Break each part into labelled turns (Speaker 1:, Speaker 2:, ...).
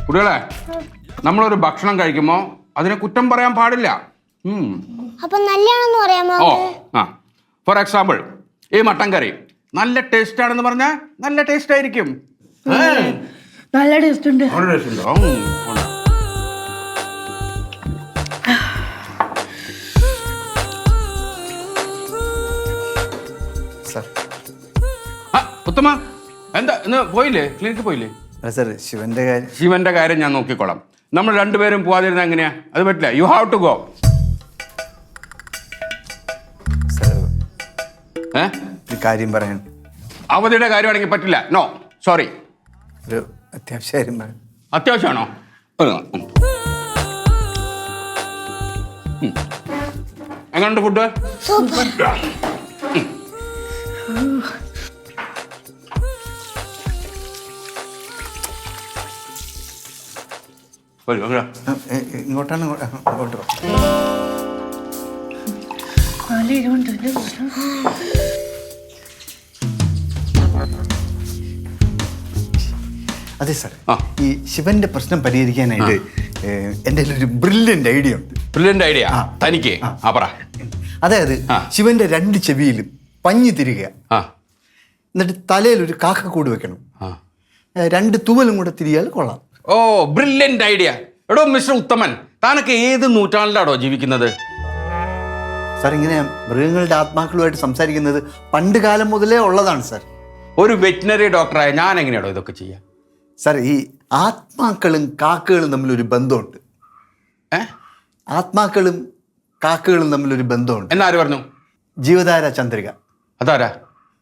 Speaker 1: കുട്ടികളെ, നമ്മളൊരു ഭക്ഷണം കഴിക്കുമ്പോ അതിനെ കുറ്റം പറയാൻ പാടില്ല.
Speaker 2: അപ്പൊ നല്ലതാണെന്ന് പറയാമോ?
Speaker 1: ഫോർ എക്സാമ്പിൾ, ഈ മട്ടൻ കറി നല്ല ടേസ്റ്റ് ആണെന്ന് പറഞ്ഞാൽ നല്ല ടേസ്റ്റ് ആയിരിക്കും.
Speaker 3: നല്ല ടേസ്റ്റ് ഉണ്ട്.
Speaker 1: ഉത്തമ, എന്താ ഇന്ന് പോയില്ലേ? ക്ലിനിക്കിൽ പോയില്ലേ?
Speaker 4: സാർ,
Speaker 1: ശിവന്റെ കാര്യം ഞാൻ നോക്കിക്കോളാം. നമ്മൾ രണ്ടുപേരും പോവാതിരുന്ന എങ്ങനെയാ? അത് പറ്റില്ല. You have to go.
Speaker 4: കാര്യം പറയാൻ.
Speaker 1: അവധിയുടെ കാര്യമാണെങ്കിൽ പറ്റില്ല. No, sorry.
Speaker 4: ഒരു അത്യാവശ്യം പറയാം.
Speaker 1: അത്യാവശ്യമാണോ? എങ്ങനെയുണ്ട് ഫുഡ്?
Speaker 4: ഇങ്ങോട്ടാണ്. ഇങ്ങോട്ട് അതെ സാർ, ഈ ശിവന്റെ പ്രശ്നം പരിഹരിക്കാനായിട്ട് എൻ്റെ ഒരു ബ്രില്യൻ്റ് ഐഡിയ ഉണ്ട്.
Speaker 1: ബ്രില്യൻ്റ് ഐഡിയ തനിക്ക്?
Speaker 4: അതായത് ശിവന്റെ 2 ചെവിയിലും പഞ്ഞി തിരികെ, എന്നിട്ട് തലയിൽ ഒരു കാക്കക്കൂട് വെക്കണം. 2 തൂവലും കൂടെ തിരിയാൽ കൊള്ളാം.
Speaker 1: ഓ, ബ്രില്യൻ്റ് ഐഡിയ. എടോ മിസ്റ്റർ ഉത്തമൻ, താനൊക്കെ ഏത് നൂറ്റാണ്ടിലാണോ ജീവിക്കുന്നത്?
Speaker 4: സാർ, ഇങ്ങനെ മൃഗങ്ങളുടെ ആത്മാക്കളുമായിട്ട് സംസാരിക്കുന്നത് പണ്ട് കാലം മുതലേ ഉള്ളതാണ് സാർ.
Speaker 1: ഒരു വെറ്റിനറി ഡോക്ടറായ ഞാൻ എങ്ങനെയാണോ ഇതൊക്കെ ചെയ്യാം?
Speaker 4: സാർ, ഈ ആത്മാക്കളും കാക്കകളും തമ്മിലൊരു ബന്ധമുണ്ട്. ആത്മാക്കളും കാക്കകളും തമ്മിലൊരു ബന്ധമുണ്ട്.
Speaker 1: എന്നാര് പറഞ്ഞു?
Speaker 4: ജീവധാര ചന്ദ്രിക.
Speaker 1: അതാരാ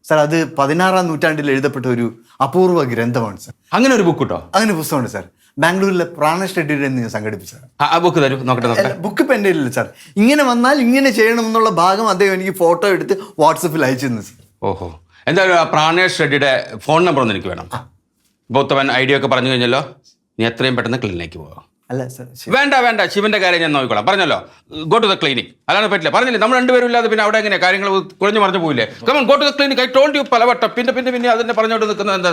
Speaker 4: സാർ? അത് 16-ാം നൂറ്റാണ്ടിൽ എഴുതപ്പെട്ട ഒരു അപൂർവ ഗ്രന്ഥമാണ് സാർ.
Speaker 1: അങ്ങനെ ഒരു ബുക്ക് കിട്ടോ?
Speaker 4: അങ്ങനെ പുസ്തകമുണ്ട് സാർ. ബാംഗ്ലൂരിലെ പ്രാണേഷ് റെഡ്ഡിയുടെ സംഘടിപ്പിച്ചത്.
Speaker 1: ആ ബുക്ക് തരൂ, നോക്കട്ടെ.
Speaker 4: ബുക്ക് ഇപ്പം എൻ്റെ ഇല്ല സാർ. ഇങ്ങനെ വന്നാൽ ഇങ്ങനെ ചെയ്യണം എന്നുള്ള ഭാഗം അദ്ദേഹം എനിക്ക് ഫോട്ടോ എടുത്ത് വാട്സപ്പിൽ അയച്ചിരുന്നു സാർ.
Speaker 1: ഓഹോ, എന്തായാലും പ്രാണേഷ് റെഡ്ഡിയുടെ ഫോൺ നമ്പർ ഒന്ന് എനിക്ക് വേണം. ഇപ്പോൾ ഉത്തമൻ ഐഡിയ ഒക്കെ പറഞ്ഞു കഴിഞ്ഞല്ലോ, നീ എത്രയും പെട്ടെന്ന് ക്ലിനിക്കിലേക്ക് പോകാം.
Speaker 4: അല്ല സാർ,
Speaker 1: വേണ്ട, ശിവന്റെ കാര്യം ഞാൻ നോക്കിക്കോളാം. പറഞ്ഞല്ലോ, ഗോ ടു ദ ക്ലിനിക്. അല്ലാതെ പറ്റില്ല. പറഞ്ഞില്ലേ, നമ്മൾ രണ്ടുപേരും ഇല്ലാതെ പിന്നെ അവിടെ എങ്ങനെയാ കാര്യങ്ങൾ കുഴഞ്ഞു മറിഞ്ഞു പോയില്ലേ? Come on, go to the clinic. I told you പലവട്ടം. പിന്നെ അതിനെ പറഞ്ഞോണ്ട് നിൽക്കുന്നത് എന്താ?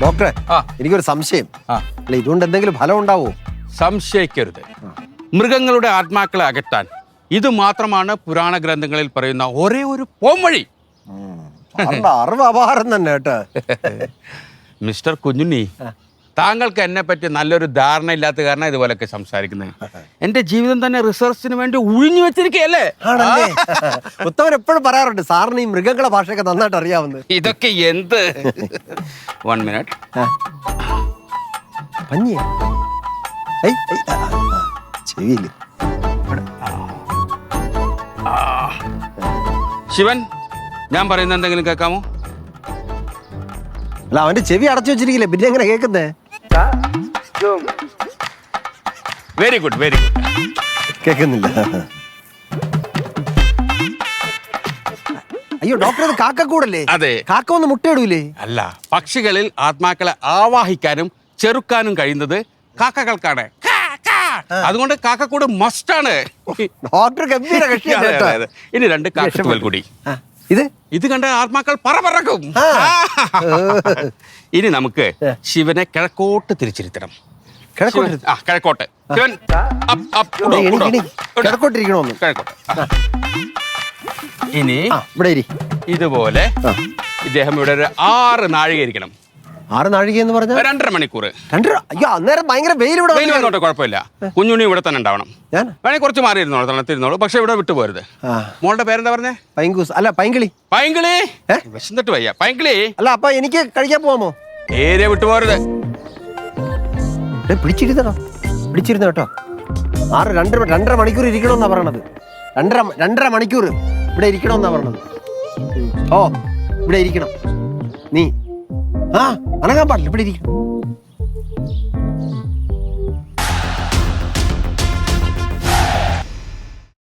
Speaker 5: ഡോക്ടറെ, എനിക്കൊരു സംശയം. അല്ല, ഇതുകൊണ്ട് എന്തെങ്കിലും ഫലം ഉണ്ടാവോ?
Speaker 1: സംശയിക്കരുത്. മൃഗങ്ങളുടെ ആത്മാക്കളെ അകറ്റാൻ ഇത് മാത്രമാണ് പുരാണ ഗ്രന്ഥങ്ങളിൽ പറയുന്ന ഒരേ ഒരു പോംവഴി.
Speaker 5: അറിവ് അപാരം തന്നെ കേട്ടോ.
Speaker 1: മിസ്റ്റർ കുഞ്ഞുണ്ണി, താങ്കൾക്ക് എന്നെ പറ്റി നല്ലൊരു ധാരണ ഇല്ലാത്ത കാരണം ഇതുപോലൊക്കെ സംസാരിക്കുന്നത്. എന്റെ ജീവിതം തന്നെ റിസർച്ചിന് വേണ്ടി ഒഴിഞ്ഞു വെച്ചിരിക്കുകയല്ലേ?
Speaker 5: ഉത്തമൻ എപ്പോഴും പറയാറുണ്ട് സാറിന് ഈ മൃഗങ്ങളുടെ ഭാഷയൊക്കെ നന്നായിട്ട് അറിയാവുന്നത്.
Speaker 1: ഇതൊക്കെ എന്ത്? 1 മിനിറ്റ്.
Speaker 5: പഞ്ഞിയാ ചെവിയില്.
Speaker 1: ശിവൻ, ഞാൻ പറയുന്ന എന്തെങ്കിലും കേൾക്കാമോ?
Speaker 5: അല്ല, അവന്റെ ചെവി അടച്ചു വെച്ചിരിക്കില്ലേ, പിന്നെ എങ്ങനെ കേൾക്കുന്നേ?
Speaker 1: Very good.
Speaker 5: കേൾക്കുന്നില്ല. അയ്യോ ഡോക്ടർ, ഇത് കാക്കക്കൂടല്ലേ?
Speaker 1: അതെ.
Speaker 5: കാക്ക ഒന്ന് മുട്ടയിടൂലേ?
Speaker 1: അല്ല, പക്ഷികളിൽ ആത്മാക്കളെ ആവാഹിക്കാനും ചെറുക്കാനും കഴിയുന്നത് കാക്കകൾക്കാണ്. അതുകൊണ്ട് കാക്കക്കൂട് മസ്റ്റാണ്.
Speaker 5: ഡോക്ടർ ഗംഭീര കക്ഷിയാണ്.
Speaker 1: ഇനി 2 കാക്കത്തുവൽ കൂടി. ഇത് കണ്ട ആത്മാക്കൾ പറക്കും. ഇനി നമുക്ക് ശിവനെ കിഴക്കോട്ട് തിരിച്ചിരുത്തണം. കിഴക്കോട്ട്. ശിവൻ
Speaker 5: കിഴക്കോട്ടിരിക്കണോന്ന്.
Speaker 1: കിഴക്കോട്ട്. ഇനി
Speaker 5: ഇവിടെ
Speaker 1: ഇതുപോലെ ഇദ്ദേഹം ഇവിടെ ഒരു 6 നാഴിക ഇരിക്കണം.
Speaker 5: 6 നാഴിക എന്ന് പറഞ്ഞാൽ
Speaker 1: 2.5 മണിക്കൂർ.
Speaker 5: അയ്യോ, അന്നേരം ഭയങ്കര വെയിൽ. ഇവിടെ
Speaker 1: വെയിൽ വന്നോട്ടെ, കുഴപ്പമില്ല. കുഞ്ഞുണ്ണി ഇവിടെ തന്നെ ഉണ്ടാവണം. വേണമെങ്കിൽ കുറച്ച് മാറി ഇരുന്നോളൂ, തണുത്തിരുന്നോളൂ. പക്ഷെ ഇവിടെ വിട്ടുപോരുത്. മോളുടെ പേരെന്താ പറഞ്ഞേ?
Speaker 5: പൈങ്കൂസ്. അല്ല, പൈങ്കിളി.
Speaker 1: വിശന്നിട്ട് വയ്യ. പൈങ്കിളി.
Speaker 5: അല്ല, അപ്പൊ എനിക്ക് കഴിക്കാൻ പോവാമോ?
Speaker 1: ഏരിയ വിട്ടുപോരുത്.
Speaker 5: പിടിച്ചിരുന്ന കേട്ടോ. 2.5 മണിക്കൂർ ഇരിക്കണമെന്നാ പറയണത്. 2.5 മണിക്കൂർ ഇവിടെ ഇരിക്കണമെന്നാ പറയണത്. ഓ, ഇവിടെ ഇരിക്കണം. നീ അനങ്ങാൻ പാടില്ല, ഇവിടെ ഇരിക്കണം.